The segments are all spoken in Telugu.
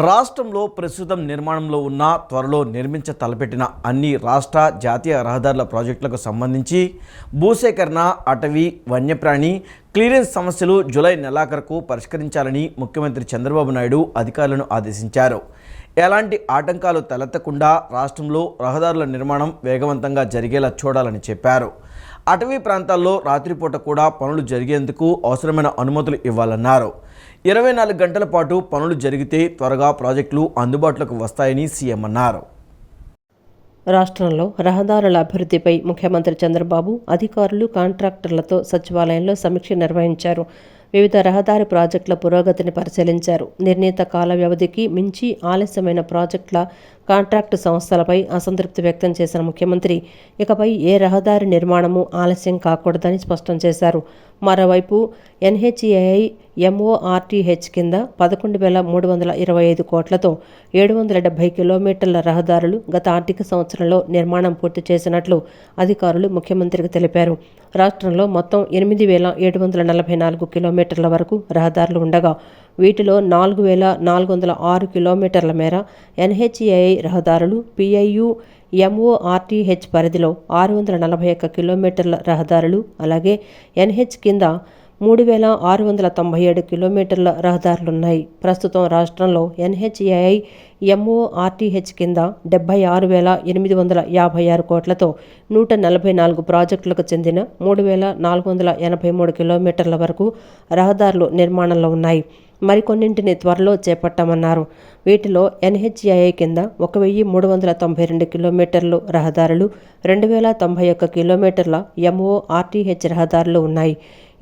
రాష్ట్రంలో ప్రస్తుతం నిర్మాణంలో ఉన్న త్వరలో తలపెట్టిన అన్ని రాష్ట్ర జాతీయ రహదారుల ప్రాజెక్టులకు సంబంధించి భూసేకరణ, అటవీ, వన్యప్రాణి క్లియరెన్స్ సమస్యలు జూలై నెలాఖరుకు పరిష్కరించాలని ముఖ్యమంత్రి చంద్రబాబు నాయుడు అధికారులను ఆదేశించారు. ఎలాంటి ఆటంకాలు తలెత్తకుండా రాష్ట్రంలో రహదారుల నిర్మాణం వేగవంతంగా జరిగేలా చూడాలని చెప్పారు. అటవీ ప్రాంతాల్లో రాత్రిపూట కూడా పనులు జరిగేందుకు అవసరమైన అనుమతులు ఇవ్వాలన్నారు. 24 గంటల పాటు పనులు జరిగితే త్వరగా ప్రాజెక్టులు అందుబాటులోకి వస్తాయని సీఎం అన్నారు. రాష్ట్రంలో రహదారుల అభివృద్ధిపై ముఖ్యమంత్రి చంద్రబాబు అధికారులు, కాంట్రాక్టర్లతో సచివాలయంలో సమీక్ష నిర్వహించారు. వివిధ రహదారి ప్రాజెక్టుల పురోగతిని పరిశీలించారు. నిర్ణీత కాల వ్యవధికి మించి ఆలస్యమైన ప్రాజెక్టుల కాంట్రాక్టు సంస్థలపై అసంతృప్తి వ్యక్తం చేసిన ముఖ్యమంత్రి ఇకపై ఏ రహదారి నిర్మాణము ఆలస్యం కాకూడదని స్పష్టం చేశారు. మరోవైపు ఎన్హెచ్ఏఐ ఎంఓఆర్టీహెచ్ కింద 11,325 కోట్లతో 770 కిలోమీటర్ల రహదారులు గత ఆర్థిక సంవత్సరంలో నిర్మాణం పూర్తి చేసినట్లు అధికారులు ముఖ్యమంత్రికి తెలిపారు. రాష్ట్రంలో మొత్తం 8,744 కిలోమీటర్ల వరకు రహదారులు ఉండగా వీటిలో 4,406 కిలోమీటర్ల మేర ఎన్హెచ్ఏఐ రహదారులు, పిఐయు ఎంఓఆర్టీహెచ్ పరిధిలో 641 కిలోమీటర్ల రహదారులు, అలాగే ఎన్హెచ్ కింద 3,697 కిలోమీటర్ల రహదారులున్నాయి. ప్రస్తుతం రాష్ట్రంలో ఎన్హెచ్ఏఐ ఎంఓఆర్టీహెచ్ కింద 76,856 కోట్లతో 144 ప్రాజెక్టులకు చెందిన 3,483 కిలోమీటర్ల వరకు రహదారులు నిర్మాణంలో ఉన్నాయి. మరికొన్నింటిని త్వరలో చేపట్టామన్నారు. వీటిలో ఎన్హెచ్ఏఐ కింద 1,392 కిలోమీటర్లు రహదారులు, 2,091 కిలోమీటర్ల ఎంఓఆర్టీహెచ్ రహదారులు ఉన్నాయి.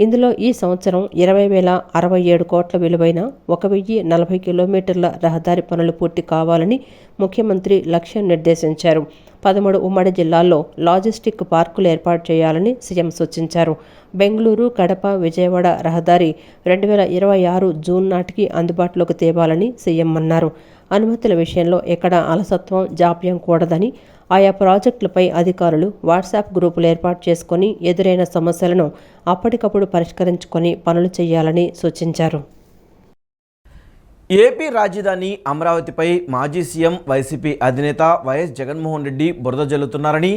ఇందులో ఈ సంవత్సరం 20,067 కోట్ల విలువైన 1,040 కిలోమీటర్ల రహదారి పనులు పూర్తి కావాలని ముఖ్యమంత్రి లక్ష్యం నిర్దేశించారు. 13 ఉమ్మడి జిల్లాల్లో లాజిస్టిక్ పార్కులు ఏర్పాటు చేయాలని సీఎం సూచించారు. బెంగళూరు, కడప, విజయవాడ రహదారి 2026 జూన్ నాటికి అందుబాటులోకి తేవాలని సీఎం అన్నారు. అనుమతుల విషయంలో ఎక్కడా అలసత్వం, జాప్యం కూడదని, ఆయా ప్రాజెక్టులపై అధికారులు వాట్సాప్ గ్రూపులు ఏర్పాటు చేసుకుని ఎదురైన సమస్యలను అప్పటికప్పుడు పరిష్కరించుకొని పనులు చేయాలని సూచించారు. ఏపీ రాజధాని అమరావతిపై మాజీ సీఎం, వైసీపీ అధినేత వైఎస్ జగన్మోహన్ రెడ్డి బురద జల్లుతున్నారని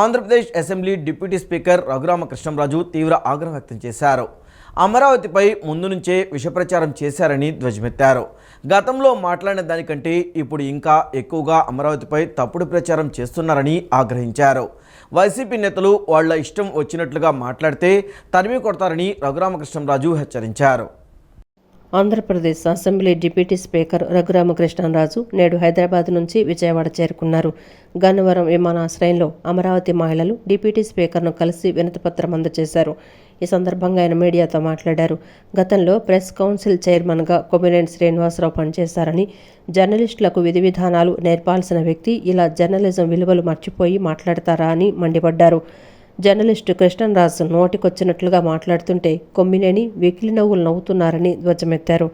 Andhra Pradesh assembly deputy speaker Raghurama Krishnam Raju తీవ్ర ఆగ్రహం వ్యక్తం చేశారు. అమరావతిపై ముందు నుంచే విషప్రచారం చేశారని ధ్వజమెత్తారు. గతంలో మాట్లాడిన దానికంటే ఇప్పుడు ఇంకా ఎక్కువగా అమరావతిపై తప్పుడు ప్రచారం చేస్తున్నారని ఆగ్రహించారు. వైసీపీ నేతలు వాళ్ల ఇష్టం వచ్చినట్లుగా మాట్లాడితే తరిమి కొడతారని రఘురామకృష్ణంరాజు హెచ్చరించారు. Andhra Pradesh assembly deputy speaker Raghurama Krishnam Raju నేడు హైదరాబాద్ నుంచి విజయవాడ చేరుకున్నారు. గన్నవరం విమానాశ్రయంలో అమరావతి మహిళలు డిప్యూటీ స్పీకర్ను కలిసి వినతిపత్రం అందజేశారు. ఈ సందర్భంగా ఆయన మీడియాతో మాట్లాడారు. గతంలో ప్రెస్ కౌన్సిల్ చైర్మన్గా కొమ్మినేని శ్రీనివాసరావు పనిచేశారని, జర్నలిస్టులకు విధి విధానాలు నేర్పాల్సిన వ్యక్తి ఇలా జర్నలిజం విలువలు మర్చిపోయి మాట్లాడతారా అని మండిపడ్డారు. జర్నలిస్టు కృష్ణంరాజు నోటికొచ్చినట్లుగా మాట్లాడుతుంటే కొమ్మినేని వెకిలి నవ్వులు నవ్వుతున్నారని ధ్వజమెత్తారు.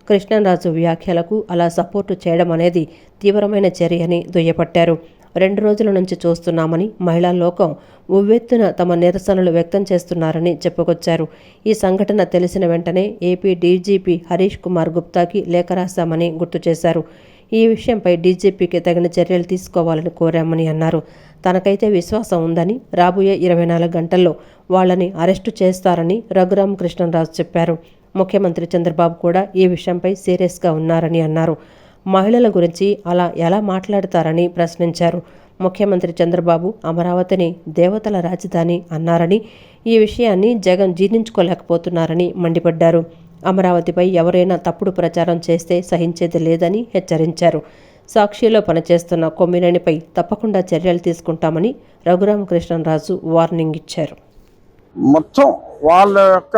కృష్ణంరాజు వ్యాఖ్యలకు అలా సపోర్టు చేయడం అనేది తీవ్రమైన చర్యని దుయ్యపట్టారు. 2 రోజుల నుంచి చూస్తున్నామని, మహిళా లోకం ఉవ్వెత్తున తమ నిరసనలు వ్యక్తం చేస్తున్నారని చెప్పుకొచ్చారు. ఈ సంఘటన తెలిసిన వెంటనే ఏపీ డీజీపీ హరీష్ కుమార్ గుప్తాకి లేఖ రాశామని గుర్తు చేశారు. ఈ విషయంపై డీజీపీకి తగిన చర్యలు తీసుకోవాలని కోరామని అన్నారు. తనకైతే విశ్వాసం ఉందని, రాబోయే 24 గంటల్లో వాళ్లని అరెస్టు చేస్తారని రఘురామకృష్ణంరాజు చెప్పారు. ముఖ్యమంత్రి చంద్రబాబు కూడా ఈ విషయంపై సీరియస్గా ఉన్నారని అన్నారు. మహిళల గురించి అలా ఎలా మాట్లాడతారని ప్రశ్నించారు. ముఖ్యమంత్రి చంద్రబాబు అమరావతిని దేవతల రాజధాని అన్నారని, ఈ విషయాన్ని జగన్ జీర్ణించుకోలేకపోతున్నారని మండిపడ్డారు. అమరావతిపై ఎవరైనా తప్పుడు ప్రచారం చేస్తే సహించేది లేదని హెచ్చరించారు. సాక్షిలో పనిచేస్తున్న కొమ్మినేనిపై తప్పకుండా చర్యలు తీసుకుంటామని రఘురామకృష్ణంరాజు వార్నింగ్ ఇచ్చారు. మొత్తం వాళ్ళ యొక్క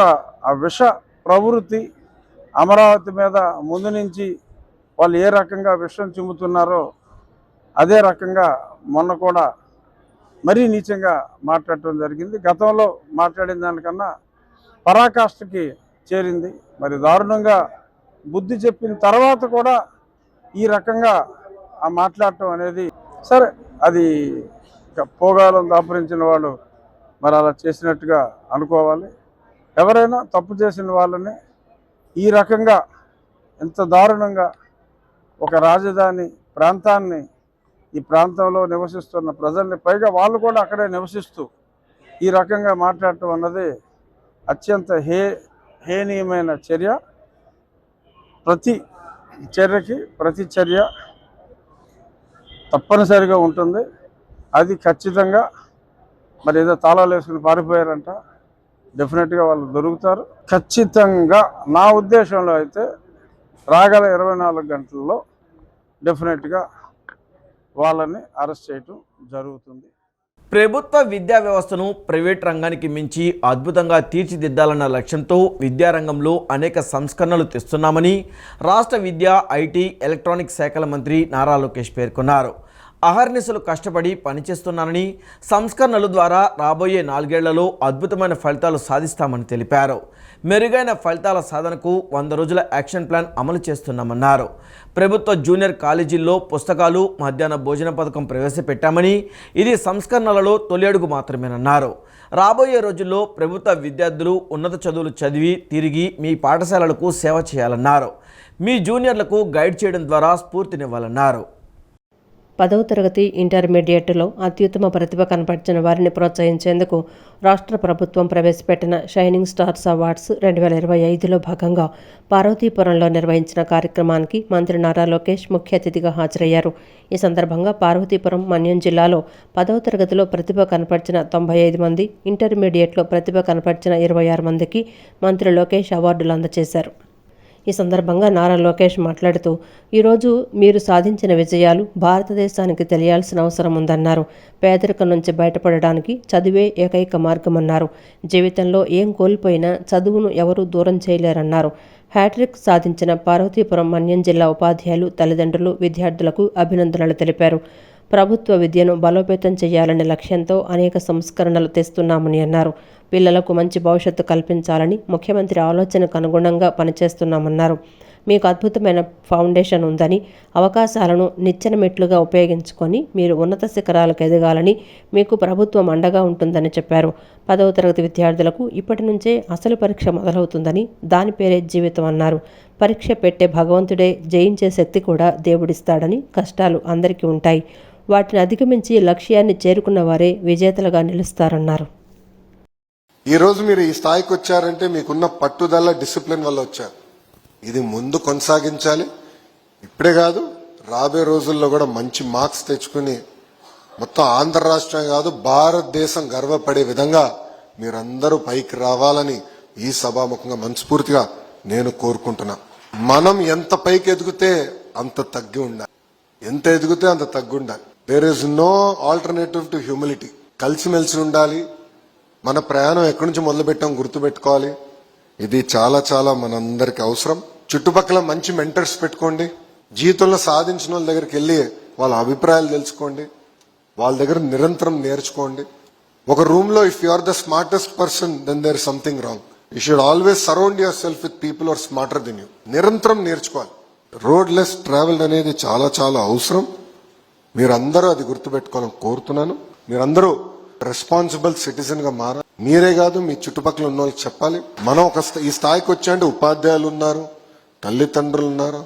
విష ప్రవృత్తి అమరావతి మీద ముందు నుంచి వాళ్ళు ఏ రకంగా విషం చిమ్ముతున్నారో అదే రకంగా మొన్న కూడా మరీ నీచంగా మాట్లాడటం జరిగింది. గతంలో మాట్లాడిన దానికన్నా పరాకాష్ఠకి చేరింది. మరి దారుణంగా బుద్ధి చెప్పిన తర్వాత కూడా ఈ రకంగా మాట్లాడటం అనేది సరే, అది పోగాలం దాపురించిన వాళ్ళు మరి అలా చేసినట్టుగా అనుకోవాలి. ఎవరైనా తప్పు చేసిన వాళ్ళని ఈ రకంగా ఎంత దారుణంగా ఒక రాజధాని ప్రాంతాన్ని, ఈ ప్రాంతంలో నివసిస్తున్న ప్రజల్ని, పైగా వాళ్ళు కూడా అక్కడే నివసిస్తూ ఈ రకంగా మాట్లాడటం అన్నది అత్యంత హేనీయమైన చర్య. ప్రతి చర్యకి ప్రతి చర్య తప్పనిసరిగా ఉంటుంది. అది ఖచ్చితంగా మరి ఏదో తాళాలు వేసుకుని పారిపోయారంట, డెఫినెట్గా వాళ్ళు దొరుకుతారు. ఖచ్చితంగా నా ఉద్దేశంలో అయితే రాగల 24 గంటల్లో డెఫినెట్గా వాళ్ళని అరెస్ట్ చేయటం జరుగుతుంది. ప్రభుత్వ విద్యా వ్యవస్థను ప్రైవేట్ రంగానికి మించి అద్భుతంగా తీర్చిదిద్దాలన్న లక్ష్యంతో విద్యారంగంలో అనేక సంస్కరణలు తెస్తున్నామని రాష్ట్ర విద్యా, ఐటీ, ఎలక్ట్రానిక్స్ శాఖల మంత్రి నారా లోకేష్ పేర్కొన్నారు. అహర్నిశలు కష్టపడి పనిచేస్తున్నానని, సంస్కరణల ద్వారా రాబోయే 4 ఏళ్లలో అద్భుతమైన ఫలితాలు సాధిస్తామని తెలిపారు. మెరుగైన ఫలితాల సాధనకు 100 రోజుల యాక్షన్ ప్లాన్ అమలు చేస్తున్నామన్నారు. ప్రభుత్వ జూనియర్ కాలేజీల్లో పుస్తకాలు, మధ్యాహ్న భోజన పథకం ప్రవేశపెట్టామని, ఇది సంస్కరణలలో తొలి అడుగు మాత్రమేనన్నారు. రాబోయే రోజుల్లో ప్రభుత్వ విద్యార్థులు ఉన్నత చదువులు చదివి తిరిగి మీ పాఠశాలలకు సేవ చేయాలన్నారు. మీ జూనియర్లకు గైడ్ చేయడం ద్వారా స్ఫూర్తినివ్వాలన్నారు. 10వ తరగతి ఇంటర్మీడియట్లో అత్యుత్తమ ప్రతిభ కనపరిచిన వారిని ప్రోత్సహించేందుకు రాష్ట్ర ప్రభుత్వం ప్రవేశపెట్టిన షైనింగ్ స్టార్స్ అవార్డ్స్ 2025లో భాగంగా పార్వతీపురంలో నిర్వహించిన కార్యక్రమానికి మంత్రి నారా లోకేష్ ముఖ్య అతిథిగా హాజరయ్యారు. ఈ సందర్భంగా పార్వతీపురం, మన్యం జిల్లాలో 10వ తరగతిలో ప్రతిభ కనపరిచిన 95 మంది, ఇంటర్మీడియట్లో ప్రతిభ కనపరిచిన 26 మందికి మంత్రి లోకేష్ అవార్డులు అందజేశారు. ఈ సందర్భంగా నారా లోకేష్ మాట్లాడుతూ, ఈరోజు మీరు సాధించిన విజయాలు భారతదేశానికి తెలియాల్సిన అవసరం ఉందన్నారు. పేదరికం నుంచి బయటపడడానికి చదువే ఏకైక మార్గమన్నారు. జీవితంలో ఏం కోల్పోయినా చదువును ఎవరూ దూరం చేయలేరన్నారు. హ్యాట్రిక్ సాధించిన పార్వతీపురం, మన్యం జిల్లా ఉపాధ్యాయులు, తల్లిదండ్రులు, విద్యార్థులకు అభినందనలు తెలిపారు. ప్రభుత్వ విద్యను బలోపేతం చేయాలనే లక్ష్యంతో అనేక సంస్కరణలు తెస్తున్నామని అన్నారు. పిల్లలకు మంచి భవిష్యత్తు కల్పించాలని ముఖ్యమంత్రి ఆలోచనకు అనుగుణంగా పనిచేస్తున్నామన్నారు. మీకు అద్భుతమైన ఫౌండేషన్ ఉందని, అవకాశాలను నిచ్చెన మెట్లుగా ఉపయోగించుకొని మీరు ఉన్నత శిఖరాలకు ఎదగాలని మీకు ప్రభుత్వం అండగా ఉంటుందని చెప్పారు. 10వ తరగతి విద్యార్థులకు ఇప్పటి నుంచే అసలు పరీక్ష మొదలవుతుందని, దాని పేరే జీవితం అన్నారు. పరీక్ష పెట్టే భగవంతుడే జయించే శక్తి కూడా దేవుడిస్తాడని, కష్టాలు అందరికీ ఉంటాయి, వాటిని అధిగమించి లక్ష్యాన్ని చేరుకున్న వారే విజేతలుగా నిలుస్తారన్నారు. ఈరోజు మీరు ఈ స్థాయికి వచ్చారంటే మీకున్న పట్టుదల, డిసిప్లిన్ వల్ల వచ్చారు. ఇది ముందు కొనసాగించాలి. ఇప్పుడే కాదు, రాబోయే రోజుల్లో కూడా మంచి మార్క్స్ తెచ్చుకుని మొత్తం ఆంధ్ర రాష్ట్రం కాదు భారతదేశం గర్వపడే విధంగా మీరందరూ పైకి రావాలని ఈ సభాముఖంగా మనస్ఫూర్తిగా నేను కోరుకుంటున్నా. మనం ఎంత పైకి ఎదిగితే అంత తగ్గి ఉండాలి, ఎంత ఎదిగితే అంత తగ్గి ఉండాలి. There is no alternative to humility. కలిసిమెలిసి ఉండాలి. మన ప్రయాణం ఎక్కడి నుంచి మొదలు పెట్టాం గుర్తుపెట్టుకోవాలి. ఇది చాలా చాలా మనందరికి అవసరం. చుట్టుపక్కల మంచి మెంటర్స్ పెట్టుకోండి. జీవితంలో సాధించిన వాళ్ళ దగ్గరికి వెళ్ళి వాళ్ళ అభిప్రాయాలు తెలుసుకోండి. వాళ్ళ దగ్గర నిరంతరం నేర్చుకోండి. ఒక రూమ్ లో if you are the smartest person then there is something wrong. You should always surround yourself with people are smarter than you. నిరంతరం నేర్చుకోవాలి. రోడ్ లెస్ ట్రావెల్ అనేది చాలా చాలా అవసరం. మీరందరూ అది గుర్తుపెట్టుకోవాలని కోరుతున్నాను. మీరందరూ రెస్పాన్సిబుల్ సిటిజన్ గా మారాలి. మీరే కాదు, మీ చుట్టుపక్కల ఉన్న వాళ్ళకి చెప్పాలి. మనం ఈ స్థాయికి వచ్చాయంటే ఉపాధ్యాయులు ఉన్నారు, తల్లిదండ్రులు ఉన్నారు,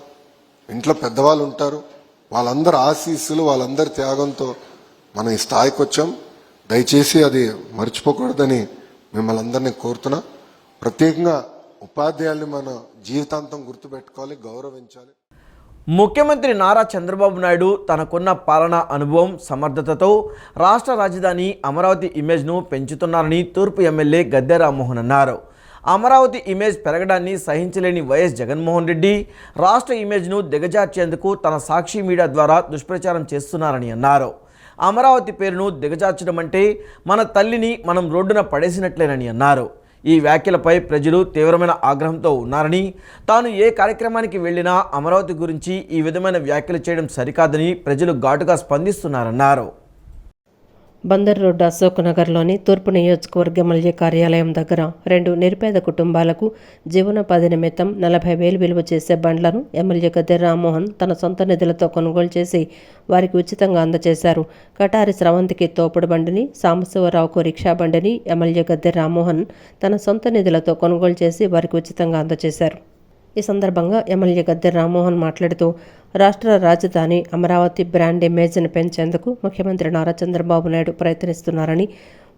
ఇంట్లో పెద్దవాళ్ళు ఉంటారు. వాళ్ళందరి ఆశీస్సులు, వాళ్ళందరి త్యాగంతో మనం ఈ స్థాయికి వచ్చాం. దయచేసి అది మర్చిపోకూడదని మిమ్మల్ని అందరినీ కోరుతున్నా. ప్రత్యేకంగా ఉపాధ్యాయుల్ని మన జీవితాంతం గుర్తుపెట్టుకోవాలి, గౌరవించాలి. ముఖ్యమంత్రి నారా చంద్రబాబు నాయుడు తనకున్న పాలనా అనుభవం, సమర్థతతో రాష్ట్ర రాజధాని అమరావతి ఇమేజ్ను పెంచుతున్నారని తూర్పు ఎమ్మెల్యే గద్దె రామ్మోహన్ అన్నారు. అమరావతి ఇమేజ్ పెరగడాన్ని సహించలేని వైఎస్ జగన్మోహన్ రెడ్డి రాష్ట్ర ఇమేజ్ను దిగజార్చేందుకు తన సాక్షి మీడియా ద్వారా దుష్ప్రచారం చేస్తున్నారని అన్నారు. అమరావతి పేరును దిగజార్చడం అంటే మన తల్లిని మనం రోడ్డున పడేసినట్లేనని అన్నారు. ఈ వ్యాఖ్యలపై ప్రజలు తీవ్రమైన ఆగ్రహంతో ఉన్నారని, తాను ఏ కార్యక్రమానికి వెళ్లినా అమరావతి గురించి ఈ విధమైన వ్యాఖ్యలు చేయడం సరికాదని ప్రజలు ఘాటుగా స్పందిస్తున్నారన్నారు. బందర్ రోడ్డు అశోక్ నగర్లోని తూర్పు నియోజకవర్గ ఎమ్మెల్యే కార్యాలయం దగ్గర 2 నిరుపేద కుటుంబాలకు జీవనోపాధి నిమిత్తం 40,000 విలువ చేసే బండ్లను ఎమ్మెల్యే గద్దె రామ్మోహన్ తన సొంత నిధులతో కొనుగోలు చేసి వారికి ఉచితంగా అందజేశారు. కటారి స్రవంతికి తోపుడు బండిని, సాంబశివరావుకు రిక్షా బండిని ఎమ్మెల్యే గద్దె రామ్మోహన్ తన సొంత నిధులతో కొనుగోలు చేసి వారికి ఉచితంగా అందజేశారు. ఈ సందర్భంగా ఎమ్మెల్యే గద్దె రామ్మోహన్ మాట్లాడుతూ, రాష్ట్ర రాజధాని అమరావతి బ్రాండ్ ఇమేజ్ను పెంచేందుకు ముఖ్యమంత్రి నారా చంద్రబాబు నాయుడు ప్రయత్నిస్తున్నారని,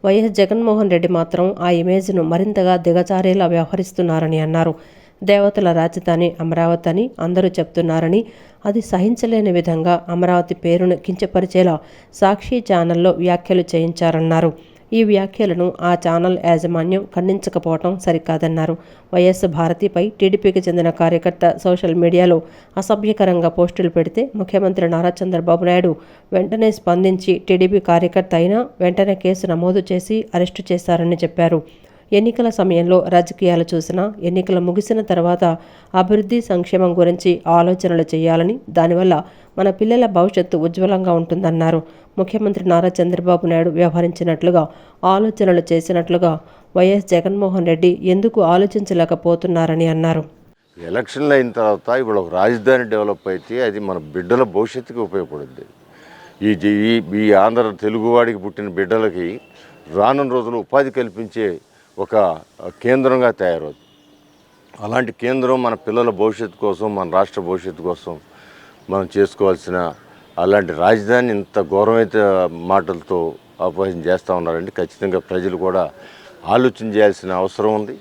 వైఎస్ జగన్మోహన్ రెడ్డి మాత్రం ఆ ఇమేజ్ను మరింతగా దిగజారేలా వ్యవహరిస్తున్నారని అన్నారు. దేవతల రాజధాని అమరావతి అని అందరూ చెప్తున్నారని, అది సహించలేని విధంగా అమరావతి పేరును కించపరిచేలా సాక్షి ఛానల్లో వ్యాఖ్యలు చేయించారన్నారు. ఈ వ్యాఖ్యలను ఆ ఛానల్ యాజమాన్యం ఖండించకపోవడం సరికాదన్నారు. వైఎస్ భారతిపై టీడీపీకి చెందిన కార్యకర్త సోషల్ మీడియాలో అసభ్యకరంగా పోస్టులు పెడితే ముఖ్యమంత్రి నారా చంద్రబాబు నాయుడు వెంటనే స్పందించి టీడీపీ కార్యకర్త అయినా వెంటనే కేసు నమోదు చేసి అరెస్టు చేశారని చెప్పారు. ఎన్నికల సమయంలో రాజకీయాలు చూసినా ఎన్నికలు ముగిసిన తర్వాత అభివృద్ధి సంక్షేమం గురించి ఆలోచనలు చేయాలని, దానివల్ల మన పిల్లల భవిష్యత్తు ఉజ్వలంగా ఉంటుందన్నారు. ముఖ్యమంత్రి నారా చంద్రబాబు నాయుడు వ్యవహరించినట్లుగా ఆలోచనలు చేసినట్లుగా వైఎస్ జగన్మోహన్ రెడ్డి ఎందుకు ఆలోచించలేకపోతున్నారని అన్నారు. ఎలక్షన్లు అయిన తర్వాత ఇప్పుడు ఒక రాజధాని డెవలప్ అయితే అది మన బిడ్డల భవిష్యత్తుకి ఉపయోగపడుద్ది. ఈ ఆంధ్ర తెలుగువాడికి పుట్టిన బిడ్డలకి రానున్న రోజులు ఉపాధి కల్పించే ఒక కేంద్రంగా తయారవుతుంది. అలాంటి కేంద్రం మన పిల్లల భవిష్యత్తు కోసం, మన రాష్ట్ర భవిష్యత్తు కోసం మనం చేసుకోవాల్సిన అలాంటి రాజధాని ఇంత గౌరవైన మాటలతో అపహాస్యం చేస్తూ ఉన్నారంటే ఖచ్చితంగా ప్రజలు కూడా ఆలోచన చేయాల్సిన అవసరం ఉంది.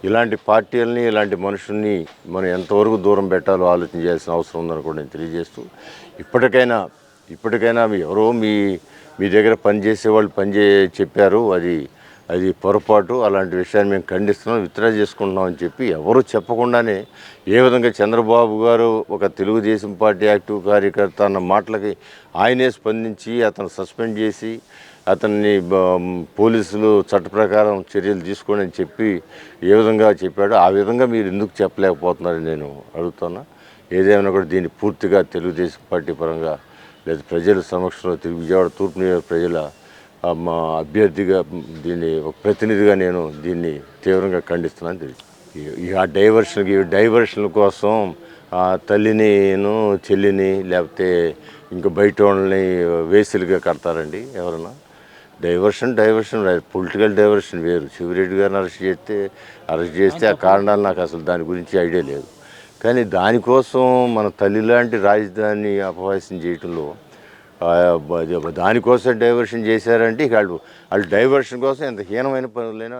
ఇలాంటి పార్టీలని, ఇలాంటి మనుషుల్ని మనం ఎంతవరకు దూరం పెట్టాలో ఆలోచన చేయాల్సిన అవసరం ఉందని కూడా నేను తెలియజేస్తూ, ఇప్పటికైనా ఎవరో మీ దగ్గర పనిచేసే వాళ్ళు చెప్పారు, అది పొరపాటు, అలాంటి విషయాన్ని మేము ఖండిస్తున్నాం, విత్డ్రా చేసుకుంటున్నామని చెప్పి ఎవరు చెప్పకుండానే ఏ విధంగా చంద్రబాబు గారు ఒక తెలుగుదేశం పార్టీ యాక్టివ్ కార్యకర్త అన్న మాటలకి ఆయనే స్పందించి అతను సస్పెండ్ చేసి అతన్ని పోలీసులు చట్ట ప్రకారం చర్యలు తీసుకోండి అని చెప్పి ఏ విధంగా చెప్పాడో ఆ విధంగా మీరు ఎందుకు చెప్పలేకపోతున్నారని నేను అడుగుతున్నా. ఏదేమైనా కూడా దీన్ని పూర్తిగా తెలుగుదేశం పార్టీ పరంగా లేదా ప్రజల సమక్షంలో విజయవాడ తూర్పు నియోజక ప్రజల మా అభ్యర్థిగా దీన్ని ఒక ప్రతినిధిగా నేను దీన్ని తీవ్రంగా ఖండిస్తున్నాను తెలుసు. ఆ డైవర్షన్ల కోసం తల్లిని చెల్లిని లేకపోతే ఇంకా బయట వాళ్ళని వేసులుగా కడతారండి ఎవరన్నా. డైవర్షన్ పొలిటికల్ డైవర్షన్ వేరు. శివరెడ్డి గారిని అరెస్ట్ చేస్తే ఆ కారణాలు నాకు అసలు దాని గురించి ఐడియా లేదు. కానీ దానికోసం మన తల్లి లాంటి రాజధాని అపహాస్యం చేయటంలో దానికోసం డైవర్షన్ చేశారంటే వాళ్ళు డైవర్షన్ కోసం ఎంత హీనమైన పనులైనా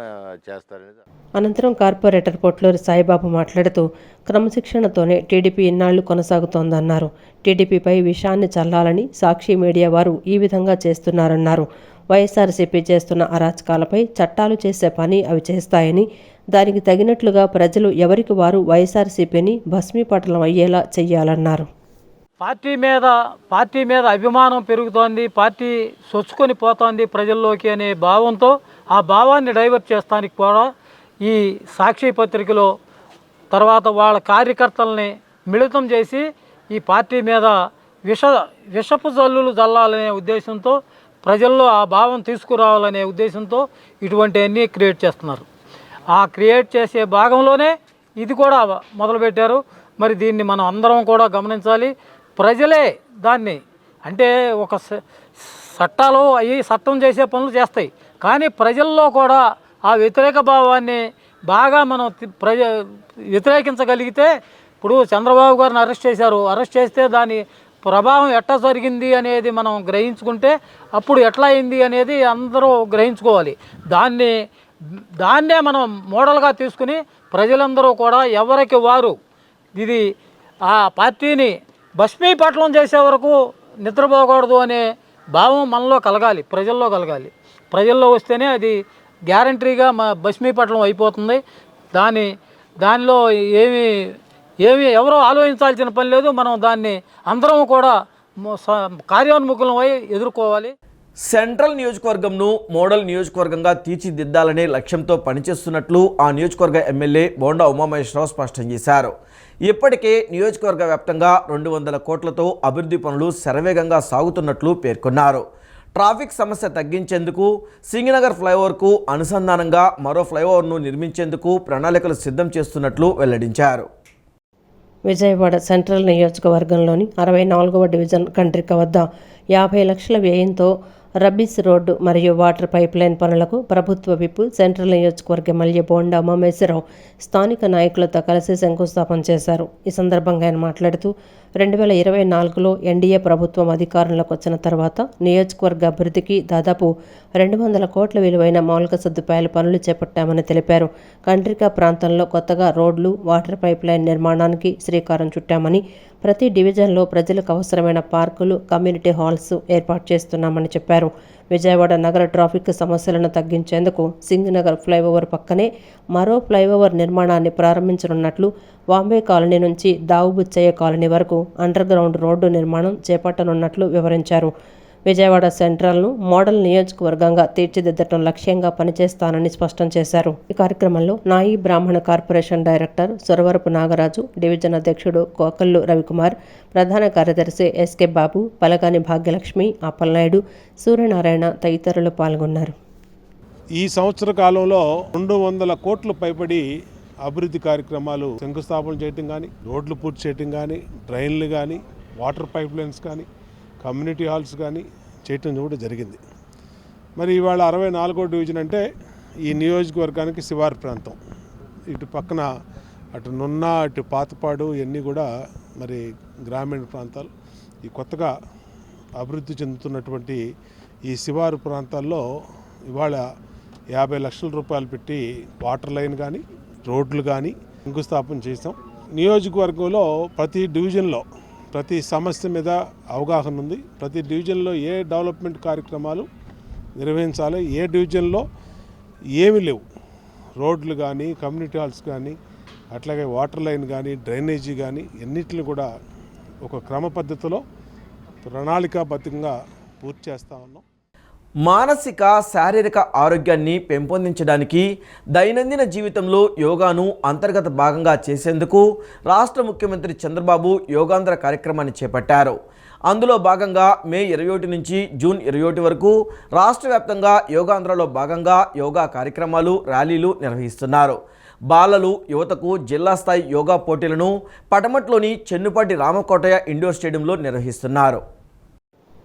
చేస్తారనేది. అనంతరం కార్పొరేటర్ పొట్లూరి సాయిబాబు మాట్లాడుతూ క్రమశిక్షణతోనే టీడీపీ ఇన్నాళ్లు కొనసాగుతోందన్నారు. టీడీపీపై విషాన్ని చల్లాలని సాక్షి మీడియా వారు ఈ విధంగా చేస్తున్నారన్నారు. వైఎస్ఆర్సీపీ చేస్తున్న అరాచకాలపై చట్టాలు చేసే పని అవి చేస్తాయని, దానికి తగినట్లుగా ప్రజలు ఎవరికి వారు వైఎస్ఆర్సీపీని భస్మీపటలం అయ్యేలా చెయ్యాలన్నారు. పార్టీ మీద అభిమానం పెరుగుతోంది, పార్టీ సొచ్చుకొని పోతోంది ప్రజల్లోకి అనే భావంతో ఆ భావాన్ని డైవర్ట్ చేస్తానికి కూడా ఈ సాక్షి పత్రికలో తర్వాత వాళ్ళ కార్యకర్తల్ని మిళితం చేసి ఈ పార్టీ మీద విషపు జల్లులు జల్లాలనే ఉద్దేశంతో, ప్రజల్లో ఆ భావం తీసుకురావాలనే ఉద్దేశంతో ఇటువంటివన్నీ క్రియేట్ చేస్తున్నారు. ఆ క్రియేట్ చేసే భాగంలోనే ఇది కూడా మొదలుపెట్టారు. మరి దీన్ని మనం అందరం కూడా గమనించాలి. ప్రజలే దాన్ని అంటే ఒక చట్టాలు అవి చట్టం చేసే పనులు చేస్తాయి, కానీ ప్రజల్లో కూడా ఆ వ్యతిరేక భావాన్ని బాగా మనం వ్యతిరేకించగలిగితే, ఇప్పుడు చంద్రబాబు గారిని అరెస్ట్ చేశారు, అరెస్ట్ చేస్తే దాని ప్రభావం ఎట్లా జరిగింది అనేది మనం గ్రహించుకుంటే అప్పుడు ఎట్లా అయింది అనేది అందరూ గ్రహించుకోవాలి. దాన్నే మనం మోడల్గా తీసుకుని ప్రజలందరూ కూడా ఎవరికి వారు ఇది ఆ పార్టీని భస్మీపట్నం చేసే వరకు నిద్రపోకూడదు అనే భావం మనలో కలగాలి, ప్రజల్లో కలగాలి. ప్రజల్లో వస్తేనే అది గ్యారంటీగా భస్మీపట్నం అయిపోతుంది. దానిలో ఏమి ఎవరో ఆలోచించాల్సిన పని లేదు. మనం దాన్ని అందరం కూడా కార్యోన్ముఖులమై ఎదుర్కోవాలి. సెంట్రల్ నియోజకవర్గంను మోడల్ నియోజకవర్గంగా తీర్చిదిద్దాలనే లక్ష్యంతో పనిచేస్తున్నట్లు ఆ నియోజకవర్గ ఎమ్మెల్యే బోండా ఉమామహేశ్వరరావు స్పష్టం చేశారు. ఇప్పటికే నియోజకవర్గ వ్యాప్తంగా 200 కోట్లతో అభివృద్ధి పనులు శరవేగంగా సాగుతున్నట్లు పేర్కొన్నారు. ట్రాఫిక్ సమస్య తగ్గించేందుకు సింగనగర్ ఫ్లైఓవర్కు అనుసంధానంగా మరో ఫ్లైఓవర్ను నిర్మించేందుకు ప్రణాళికలు సిద్ధం చేస్తున్నట్లు వెల్లడించారు. విజయవాడ సెంట్రల్ నియోజకవర్గంలోని 64వ డివిజన్ కండ్రిక వద్ద 50 లక్షల వ్యయంతో రబ్బీస్ రోడ్డు మరియు వాటర్ పైప్ లైన్ పనులకు ప్రభుత్వ విప్ సెంట్రల్ నియోజకవర్గ ఎమ్మెల్యే బోండా ఉమామహేశ్వరరావు స్థానిక నాయకులతో కలిసి శంకుస్థాపన చేశారు. ఈ సందర్భంగా ఆయన మాట్లాడుతూ 2024లో ఎన్డీఏ ప్రభుత్వం అధికారంలోకి వచ్చిన తర్వాత నియోజకవర్గ అభివృద్ధికి దాదాపు 200 కోట్ల విలువైన మౌలిక సదుపాయాల పనులు చేపట్టామని తెలిపారు. కండ్రిక ప్రాంతంలో కొత్తగా రోడ్లు, వాటర్ పైప్ లైన్ నిర్మాణానికి శ్రీకారం చుట్టామని, ప్రతి డివిజన్లో ప్రజలకు అవసరమైన పార్కులు, కమ్యూనిటీ హాల్స్ ఏర్పాటు చేస్తున్నామని చెప్పారు. విజయవాడ నగర ట్రాఫిక్ సమస్యలను తగ్గించేందుకు సింగనగర్ ఫ్లైఓవర్ పక్కనే మరో ఫ్లైఓవర్ నిర్మాణాన్ని ప్రారంభించనున్నట్లు, వాంబే కాలనీ నుంచి దావుబుచ్చయ్య కాలనీ వరకు అండర్ గ్రౌండ్ రోడ్డు నిర్మాణం చేపట్టనున్నట్లు వివరించారు. విజయవాడ సెంట్రల్ను మోడల్ నియోజకవర్గంగా తీర్చిదిద్దటం లక్ష్యంగా పనిచేస్తానని స్పష్టం చేశారు. ఈ కార్యక్రమంలో నాయి బ్రాహ్మణ corporation director Suravarapu Nagaraju, division అధ్యక్షుడు కోకల్లు రవికుమార్, ప్రధాన కార్యదర్శి ఎస్కే బాబు, పలగాని భాగ్యలక్ష్మి, అప్పలనాయుడు, సూర్యనారాయణ తదితరులు పాల్గొన్నారు. ఈ సంవత్సర కాలంలో 200 కోట్ల పైబడి అభివృద్ధి కార్యక్రమాలు శంకుస్థాపన చేయటం కానీ, రోడ్లు పూర్తి చేయటం కానీ, డ్రైన్లు కానీ, వాటర్ పైప్ లైన్స్ కానీ, కమ్యూనిటీ హాల్స్ కానీ చేయటం కూడా జరిగింది. మరి ఇవాళ 64వ డివిజన్ అంటే ఈ నియోజకవర్గానికి శివారు ప్రాంతం. ఇటు పక్కన అటు నున్న, అటు పాతపాడు ఇవన్నీ కూడా మరి గ్రామీణ ప్రాంతాలు. ఈ కొత్తగా అభివృద్ధి చెందుతున్నటువంటి ఈ శివారు ప్రాంతాల్లో ఇవాళ 50 లక్షల రూపాయలు పెట్టి వాటర్ లైన్ కానీ, రోడ్లు కానీ శంకుస్థాపన చేసాం. నియోజకవర్గంలో ప్రతి డివిజన్లో ప్రతి సమస్య మీద అవగాహన ఉంది. ప్రతి డివిజన్లో ఏ డెవలప్మెంట్ కార్యక్రమాలు నిర్వహించాలి, ఏ డివిజన్లో ఏమి లేవు, రోడ్లు కానీ, కమ్యూనిటీ హాల్స్ కానీ, అట్లాగే వాటర్ లైన్ కానీ, డ్రైనేజీ కానీ ఎన్నిటిని కూడా ఒక క్రమ పద్ధతిలో ప్రణాళికాబద్ధంగా పూర్తి చేస్తూ ఉన్నాం. మానసిక, శారీరక ఆరోగ్యాన్ని పెంపొందించడానికి దైనందిన జీవితంలో యోగాను అంతర్గత భాగంగా చేసేందుకు రాష్ట్ర ముఖ్యమంత్రి చంద్రబాబు యోగాంధ్ర కార్యక్రమాన్ని చేపట్టారు. అందులో భాగంగా మే 21 నుంచి జూన్ 21 వరకు రాష్ట్ర వ్యాప్తంగా యోగాంధ్రలో భాగంగా యోగా కార్యక్రమాలు, ర్యాలీలు నిర్వహిస్తున్నారు. బాలలు, యువతకు జిల్లా స్థాయి యోగా పోటీలను పటమట్లోని చెన్నుపాటి రామకోటయ్య ఇండోర్ స్టేడియంలో నిర్వహిస్తున్నారు.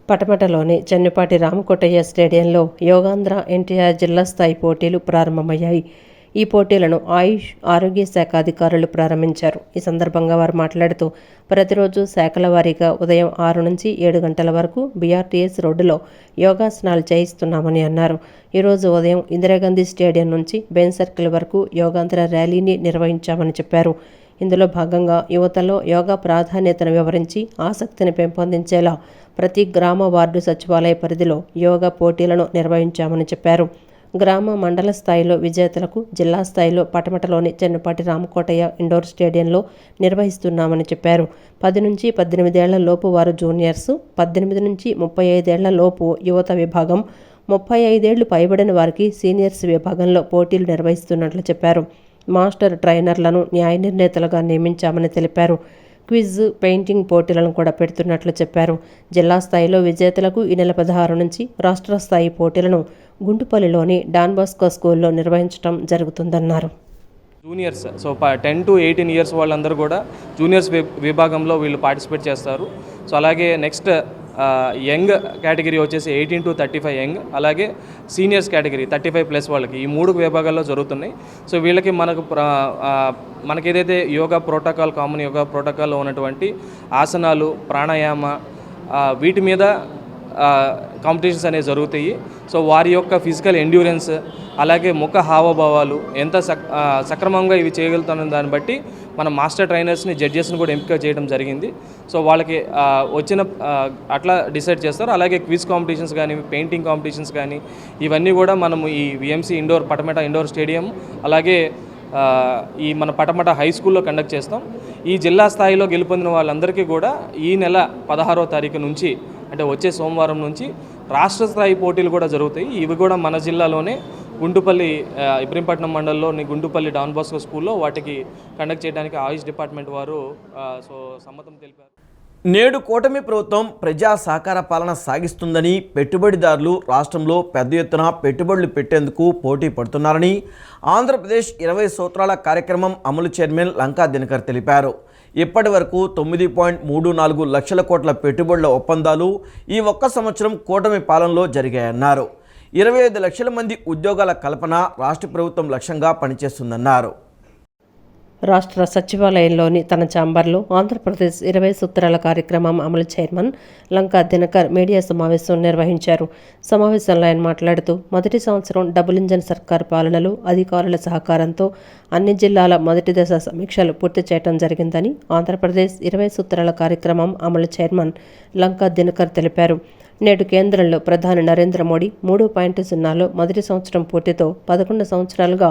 పటమటలోని చెన్నుపాటి రామకోటయ్య స్టేడియంలో యోగాంధ్ర ఎన్టీఆర్ జిల్లా స్థాయి పోటీలు ప్రారంభమయ్యాయి. ఈ పోటీలను ఆయుష్, ఆరోగ్య శాఖ అధికారులు ప్రారంభించారు. ఈ సందర్భంగా వారు మాట్లాడుతూ, ప్రతిరోజు శాఖల వారీగా ఉదయం 6 నుంచి 7 గంటల వరకు బీఆర్టీఎస్ రోడ్డులో యోగాసనాలు చేయిస్తున్నామని అన్నారు. ఈరోజు ఉదయం ఇందిరాగాంధీ స్టేడియం నుంచి బెన్ సర్కిల్ వరకు యోగాంధ్ర ర్యాలీని నిర్వహించామని చెప్పారు. ఇందులో భాగంగా యువతలో యోగా ప్రాధాన్యతను వివరించి ఆసక్తిని పెంపొందించేలా ప్రతి గ్రామ, వార్డు సచివాలయ పరిధిలో యోగా పోటీలను నిర్వహించామని చెప్పారు. గ్రామ, మండల స్థాయిలో విజేతలకు జిల్లా స్థాయిలో పటమటలోని చెన్నుపాటి రామకోటయ్య ఇండోర్ స్టేడియంలో నిర్వహిస్తున్నామని చెప్పారు. 10 నుంచి 18 ఏళ్ల లోపు వారు జూనియర్స్, 18 నుంచి 35 ఏళ్ల లోపు యువత విభాగం, 35 ఏళ్లు పైబడిన వారికి సీనియర్స్ విభాగంలో పోటీలు నిర్వహిస్తున్నట్లు చెప్పారు. మాస్టర్ ట్రైనర్లను న్యాయ నిర్ణేతలుగా నియమించామని తెలిపారు. క్విజ్, పెయింటింగ్ పోటీలను కూడా పెడుతున్నట్లు చెప్పారు. జిల్లా స్థాయిలో విజేతలకు ఈ నెల 16 నుంచి రాష్ట్ర స్థాయి పోటీలను గుంటుపల్లిలోని డాన్ బాస్కో స్కూల్లో నిర్వహించడం జరుగుతుందన్నారు. జూనియర్స్, సో 10 to 18 ఇయర్స్ వాళ్ళందరూ కూడా జూనియర్స్ విభాగంలో వీళ్ళు పార్టిసిపేట్ చేస్తారు. సో అలాగే నెక్స్ట్ యంగ్ కేటగిరీ వచ్చేసి 18 to 35 యంగ్, అలాగే సీనియర్స్ కేటగిరీ 35+ వాళ్ళకి ఈ 3 విభాగాల్లో జరుగుతున్నాయి. సో వీళ్ళకి మనకి ఏదైతే యోగా ప్రోటోకాల్, కామన్ యోగా ప్రోటోకాల్లో ఉన్నటువంటి ఆసనాలు, ప్రాణాయామ, వీటి మీద కాంపిటీషన్స్ అనేవి జరుగుతాయి. సో వారి యొక్క ఫిజికల్ ఎండ్యూరెన్స్, అలాగే ముఖ హావభావాలు ఎంత సక్రమంగా ఇవి చేయగలుగుతున్న దాన్ని బట్టి మన మాస్టర్ ట్రైనర్స్ని, జడ్జెస్ని కూడా ఎంపిక చేయడం జరిగింది. సో వాళ్ళకి వచ్చిన అట్లా డిసైడ్ చేస్తారు. అలాగే క్విజ్ కాంపిటీషన్స్ కానీ, పెయింటింగ్ కాంపిటీషన్స్ కానీ ఇవన్నీ కూడా మనము ఈ VMC indoor, Patamata indoor stadium, అలాగే ఈ మన పటమట హై స్కూల్లో కండక్ట్ చేస్తాం. ఈ జిల్లా స్థాయిలో గెలుపొందిన వాళ్ళందరికీ కూడా ఈ నెల 16వ తారీఖు నుంచి, అంటే వచ్చే సోమవారం నుంచి రాష్ట్ర స్థాయి పోటీలు కూడా జరుగుతాయి. ఇవి కూడా మన జిల్లాలోనే గుంటుపల్లి, ఇబ్రహీంపట్నం మండలంలోని గుంటుపల్లి డాన్ బాస్కో స్కూల్లో వాటికి కండక్ట్ చేయడానికి ఆయుష్ డిపార్ట్మెంట్ వారు సమ్మతం తెలిపారు. నేడు కూటమి ప్రభుత్వం ప్రజా సహకార పాలన సాగిస్తుందని, పెట్టుబడిదారులు రాష్ట్రంలో పెద్ద ఎత్తున పెట్టుబడులు పెట్టేందుకు పోటీ పడుతున్నారని ఆంధ్రప్రదేశ్ 20 సూత్రాల కార్యక్రమం అమలు చైర్మన్ లంకా దినకర్ తెలిపారు. ఇప్పటి వరకు 9.34 లక్షల కోట్ల పెట్టుబడుల ఒప్పందాలు ఈ ఒక్క సంవత్సరం కూటమి పాలనలో జరిగాయన్నారు. 25 లక్షల మంది ఉద్యోగాల కల్పన రాష్ట్ర ప్రభుత్వం లక్ష్యంగా పనిచేస్తుందన్నారు. రాష్ట్ర సచివాలయంలోని తన ఛాంబర్లో ఆంధ్రప్రదేశ్ 20 సూత్రాల కార్యక్రమం అమలు చైర్మన్ లంకా దినకర్ మీడియా సమావేశం నిర్వహించారు. సమావేశంలో ఆయన మాట్లాడుతూ మొదటి సంవత్సరం డబుల్ ఇంజన్ సర్కార్ పాలనలో అధికారుల సహకారంతో అన్ని జిల్లాల మొదటి దశ సమీక్షలు పూర్తి చేయడం జరిగిందని ఆంధ్రప్రదేశ్ 20 సూత్రాల కార్యక్రమం అమలు చైర్మన్ లంకా దినకర్ తెలిపారు. నేడు కేంద్రంలో ప్రధాని నరేంద్ర మోడీ 3.0లో మొదటి సంవత్సరం పూర్తితో 11 సంవత్సరాలుగా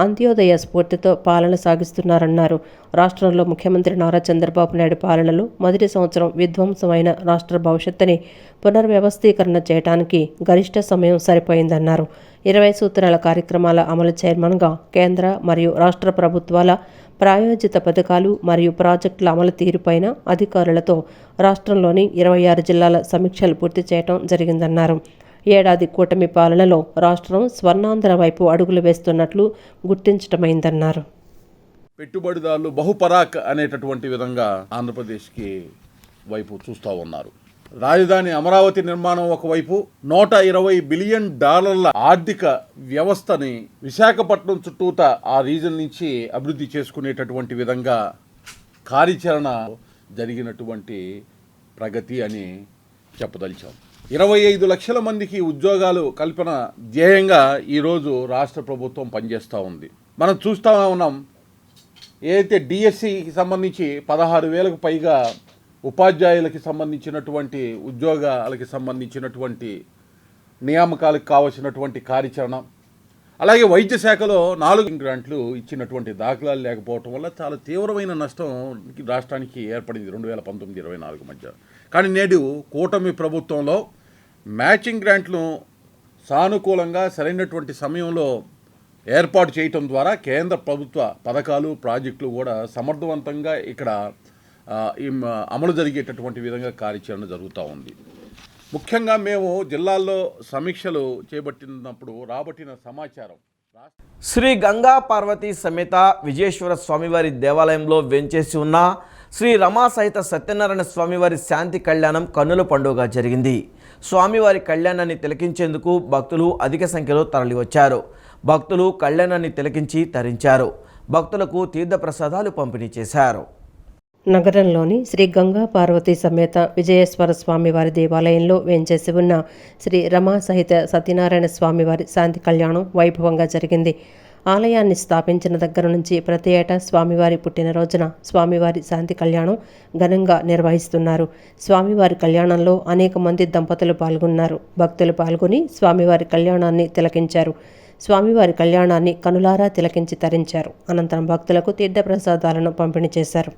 అంత్యోదయ స్ఫూర్తితో పాలన సాగిస్తున్నారన్నారు. రాష్ట్రంలో ముఖ్యమంత్రి నారా చంద్రబాబు నాయుడు పాలనలో మొదటి సంవత్సరం విధ్వంసమైన రాష్ట్ర భవిష్యత్తుని పునర్వ్యవస్థీకరణ చేయడానికి గరిష్ట సమయం సరిపోయిందన్నారు. 20 సూత్రాల కార్యక్రమాల అమలు చైర్మన్గా కేంద్ర మరియు రాష్ట్ర ప్రభుత్వాల ప్రాయోజిత పథకాలు మరియు ప్రాజెక్టుల అమలు తీరుపైన అధికారులతో రాష్ట్రంలోని 26 జిల్లాల సమీక్షలు పూర్తి చేయడం జరిగిందన్నారు. ఏడాది కూటమి పాలనలో రాష్ట్రం స్వర్ణాంధ్ర వైపు అడుగులు వేస్తున్నట్లు గుర్తించటమైందన్నారు. పెట్టుబడిదారులు బహుపరాక్ అనేటటువంటి విధంగా ఆంధ్రప్రదేశ్కి వైపు చూస్తూ ఉన్నారు. రాజధాని అమరావతి నిర్మాణం ఒకవైపు, $120 బిలియన్ ఆర్థిక వ్యవస్థని విశాఖపట్నం చుట్టూత ఆ రీజన్ నుంచి అభివృద్ధి చేసుకునేటటువంటి విధంగా కార్యాచరణ జరిగినటువంటి ప్రగతి అని చెప్పదలిచాం. 25 లక్షల మందికి ఉద్యోగాలు కల్పన ధ్యేయంగా ఈరోజు రాష్ట్ర ప్రభుత్వం పనిచేస్తూ ఉంది. మనం చూస్తూ ఉన్నాం, ఏదైతే డిఎస్సికి సంబంధించి 16,000కు పైగా ఉపాధ్యాయులకి సంబంధించినటువంటి ఉద్యోగాలకి సంబంధించినటువంటి నియామకాలకు కావలసినటువంటి కార్యాచరణ, అలాగే వైద్య శాఖలో 4 గ్రాంట్లు ఇచ్చినటువంటి దాఖలాలు లేకపోవటం వల్ల చాలా తీవ్రమైన నష్టం రాష్ట్రానికి ఏర్పడింది 2019-24 మధ్య. కానీ నేడు కూటమి ప్రభుత్వంలో మ్యాచింగ్ గ్రాంట్లు సానుకూలంగా సరైనటువంటి సమయంలో ఏర్పాటు చేయటం ద్వారా కేంద్ర ప్రభుత్వ పథకాలు ప్రాజెక్టులు కూడా సమర్థవంతంగా ఇక్కడ అమలు జరిగేటటువంటి విధంగా కార్యాచరణ జరుగుతూ ఉంది. ముఖ్యంగా మేము జిల్లాల్లో సమీక్షలు చేపట్టినప్పుడు రాబట్టిన సమాచారం, శ్రీ గంగా పార్వతీ సమేత విజయేశ్వర స్వామివారి దేవాలయంలో వెంచేసి ఉన్న శ్రీ రమా సహిత సత్యనారాయణ స్వామివారి శాంతి కళ్యాణం కన్నుల పండుగ జరిగింది. స్వామివారి కళ్యాణాన్ని తిలకించేందుకు భక్తులు అధిక సంఖ్యలో తరలివచ్చారు. భక్తులు కళ్యాణాన్ని తిలకించి తరించారు. భక్తులకు తీర్థప్రసాదాలు పంపిణీ చేశారు. నగరంలోని శ్రీ గంగా పార్వతీ సమేత విజయేశ్వర స్వామివారి దేవాలయంలో వేంచేసి ఉన్న శ్రీ రమా సహిత సత్యనారాయణ స్వామివారి శాంతి కళ్యాణం వైభవంగా జరిగింది. ఆలయాన్ని స్థాపించిన దగ్గర నుంచి ప్రతి ఏటా స్వామివారి పుట్టినరోజున స్వామివారి శాంతి కళ్యాణం ఘనంగా నిర్వహిస్తున్నారు. స్వామివారి కళ్యాణంలో అనేక మంది దంపతులు పాల్గొన్నారు. భక్తులు పాల్గొని స్వామివారి కళ్యాణాన్ని తిలకించారు. స్వామివారి కళ్యాణాన్ని కనులారా తిలకించి తరించారు. అనంతరం భక్తులకు తీర్థప్రసాదాలను పంపిణీ చేశారు.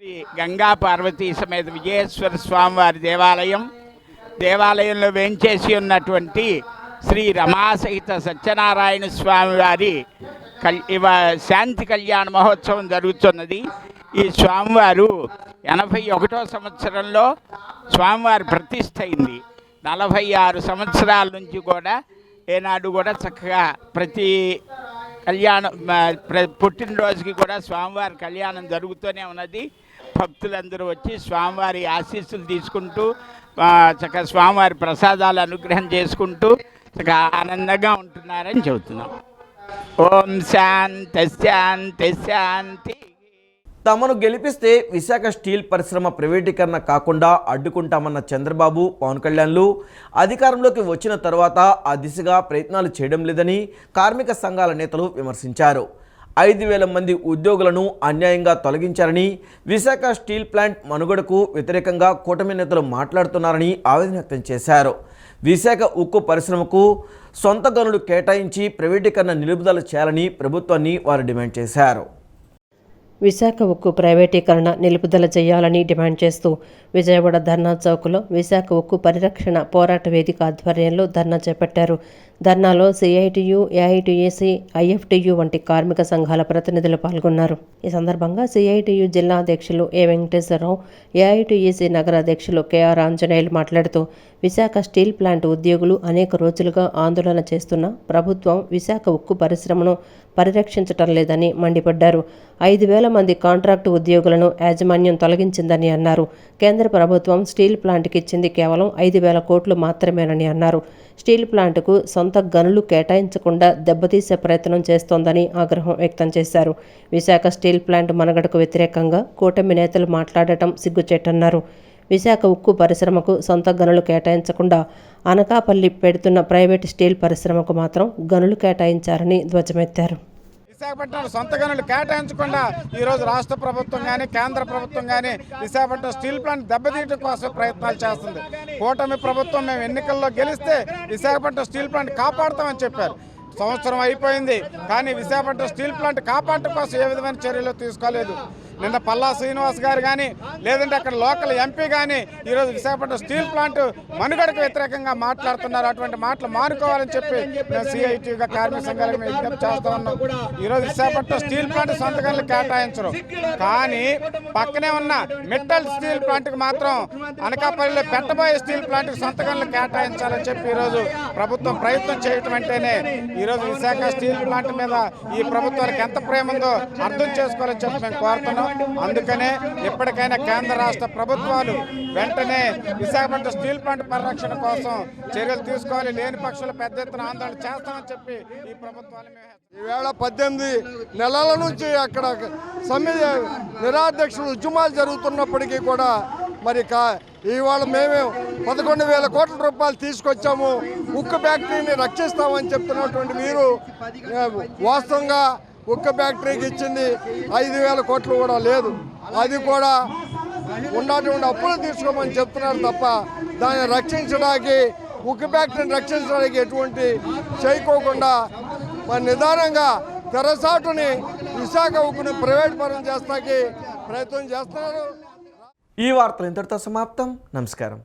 శ్రీ గంగా పార్వతీ సమేత విజయేశ్వర స్వామివారి దేవాలయంలో వేంచేసి ఉన్నటువంటి శ్రీ రమాసహిత సత్యనారాయణ స్వామివారి శాంతి కళ్యాణ మహోత్సవం జరుగుతున్నది. ఈ స్వామివారు 81వ సంవత్సరంలో స్వామివారి ప్రతిష్ఠ అయింది. 46 సంవత్సరాల నుంచి కూడా ఏనాడు కూడా చక్కగా ప్రతి కళ్యాణం పుట్టినరోజుకి కూడా స్వామివారి కళ్యాణం జరుగుతూనే ఉన్నది. భక్తులందరూ వచ్చి స్వామివారి ఆశీస్సులు తీసుకుంటూ చక్కగా స్వామివారి ప్రసాదాలు అనుగ్రహం చేసుకుంటూ చక్కగా ఆనందంగా ఉంటున్నారని చెబుతున్నాం. ఓం శాంతి శాంతి శాంతి. తమను గెలిపిస్తే విశాఖ స్టీల్ పరిశ్రమ ప్రైవేటీకరణ కాకుండా అడ్డుకుంటామన్న చంద్రబాబు, పవన్ కళ్యాణ్లు అధికారంలోకి వచ్చిన తర్వాత ఆ దిశగా ప్రయత్నాలు చేయడం లేదని కార్మిక సంఘాల నేతలు విమర్శించారు. 5,000 మంది ఉద్యోగులను అన్యాయంగా తొలగించారని, విశాఖ స్టీల్ ప్లాంట్ మనుగడకు వ్యతిరేకంగా కూటమి నేతలు మాట్లాడుతున్నారని ఆవేదన వ్యక్తం చేశారు. విశాఖ ఉక్కు పరిశ్రమకు సొంత గనులు కేటాయించి ప్రైవేటీకరణ నిలుపుదల చేయాలని ప్రభుత్వాన్ని వారు డిమాండ్ చేశారు. విశాఖ ఉక్కు ప్రైవేటీకరణ నిలుపుదల చేయాలని డిమాండ్ చేస్తూ విజయవాడ ధర్నా చౌక్లో విశాఖ ఉక్కు పరిరక్షణ పోరాట వేదిక ఆధ్వర్యంలో ధర్నా చేపట్టారు. ధర్నాలో సిఐటియు, ఏఐటియుసి, ఐఎఫ్టియు వంటి కార్మిక సంఘాల ప్రతినిధులు పాల్గొన్నారు. ఈ సందర్భంగా సిఐటియు జిల్లా అధ్యక్షులు ఏ వెంకటేశ్వరరావు, ఏఐటియుసి నగర అధ్యక్షులు కెఆర్ ఆంజనేయులు మాట్లాడుతూ విశాఖ స్టీల్ ప్లాంట్ ఉద్యోగులు అనేక రోజులుగా ఆందోళన చేస్తున్నా ప్రభుత్వం విశాఖ ఉక్కు పరిశ్రమను పరిరక్షించటం లేదని మండిపడ్డారు. 5,000 మంది కాంట్రాక్టు ఉద్యోగులను యాజమాన్యం తొలగించిందని అన్నారు. కేంద్ర ప్రభుత్వం స్టీల్ ప్లాంట్కి ఇచ్చింది కేవలం 5,000 కోట్లు మాత్రమేనని అన్నారు. స్టీల్ ప్లాంట్కు సొంత గనులు కేటాయించకుండా దెబ్బతీసే ప్రయత్నం చేస్తోందని ఆగ్రహం వ్యక్తం చేశారు. విశాఖ స్టీల్ ప్లాంట్ మనుగడకు వ్యతిరేకంగా కూటమి నేతలు మాట్లాడటం సిగ్గుచేటన్నారు. విశాఖ ఉక్కు పరిశ్రమకు సొంత గనులు కేటాయించకుండా అనకాపల్లి పెడుతున్న ప్రైవేటు స్టీల్ పరిశ్రమకు మాత్రం గనులు కేటాయించారని ధ్వజమెత్తారు. విశాఖపట్నం సొంత గనులు కేటాయించకుండా ఈరోజు రాష్ట్ర ప్రభుత్వం కానీ కేంద్ర ప్రభుత్వం కానీ విశాఖపట్నం స్టీల్ ప్లాంట్ దెబ్బతీయడం కోసం ప్రయత్నాలు చేస్తుంది. కూటమి ప్రభుత్వం మేము ఎన్నికల్లో గెలిస్తే విశాఖపట్నం స్టీల్ ప్లాంట్ కాపాడుతామని చెప్పారు. సంవత్సరం అయిపోయింది కానీ విశాఖపట్నం స్టీల్ ప్లాంట్ కాపాడటం కోసం ఏ విధమైన చర్యలు తీసుకోలేదు. నిన్న పల్లా శ్రీనివాస్ గారు కానీ లేదంటే అక్కడ లోకల్ ఎంపీ కానీ ఈరోజు విశాఖపట్నం స్టీల్ ప్లాంట్ మనుగడకు వ్యతిరేకంగా మాట్లాడుతున్నారు. అటువంటి మాటలు మానుకోవాలని చెప్పి మేము సిఐటిగా కార్మిక సంఘాలకు మేము విజ్ఞప్తి చేస్తూ ఉన్నాం. ఈరోజు విశాఖపట్నం స్టీల్ ప్లాంట్ సొంత గనులు కేటాయించరు, కానీ పక్కనే ఉన్న మిట్టల్ స్టీల్ ప్లాంట్కి మాత్రం అనకాపల్లిలో పెట్టబోయే స్టీల్ ప్లాంట్కి సొంత గనులు కేటాయించాలని చెప్పి ఈరోజు ప్రభుత్వం ప్రయత్నం చేయటం అంటేనే ఈరోజు విశాఖ స్టీల్ ప్లాంట్ మీద ఈ ప్రభుత్వానికి ఎంత ప్రేమ ఉందో అర్థం చేసుకోవాలని చెప్పి మేము కోరుతున్నాం. అందుకనే ఎప్పటికైనా కేంద్ర రాష్ట్ర ప్రభుత్వాలు వెంటనే విశాఖపట్నం స్టీల్ ప్లాంట్ పరిరక్షణ కోసం చర్యలు తీసుకోవాలి. లేని పక్షులు పెద్ద ఎత్తున ఆందోళన చేస్తామని చెప్పి ఈ ప్రభుత్వాలు ఈవేళ 18 నెలల నుంచి అక్కడ నిరాధ్యక్షులు ఉద్యమాలు జరుగుతున్నప్పటికీ కూడా మరి ఇవాళ మేమే 11,000 కోట్ల రూపాయలు తీసుకొచ్చాము, ఉక్కు ఫ్యాక్టరీని రక్షిస్తామని చెప్తున్నటువంటి మీరు వాస్తవంగా ఉక్కు ఫ్యాక్టరీకి ఇచ్చింది 5,000 కోట్లు కూడా లేదు. అది కూడా ఉన్నటువంటి అప్పులు తీసుకోమని చెప్తున్నారు తప్ప దాన్ని రక్షించడానికి ఉక్కు ఫ్యాక్టరీని రక్షించడానికి ఎటువంటి చేయకోకుండా మరి నిదానంగా తెరసాటుని విశాఖ ఉక్కుని ప్రైవేట్ పరం చేస్తాకి ప్రయత్నం చేస్తున్నారు. ఈ వార్తలు ఇంతటితో సమాప్తం. నమస్కారం.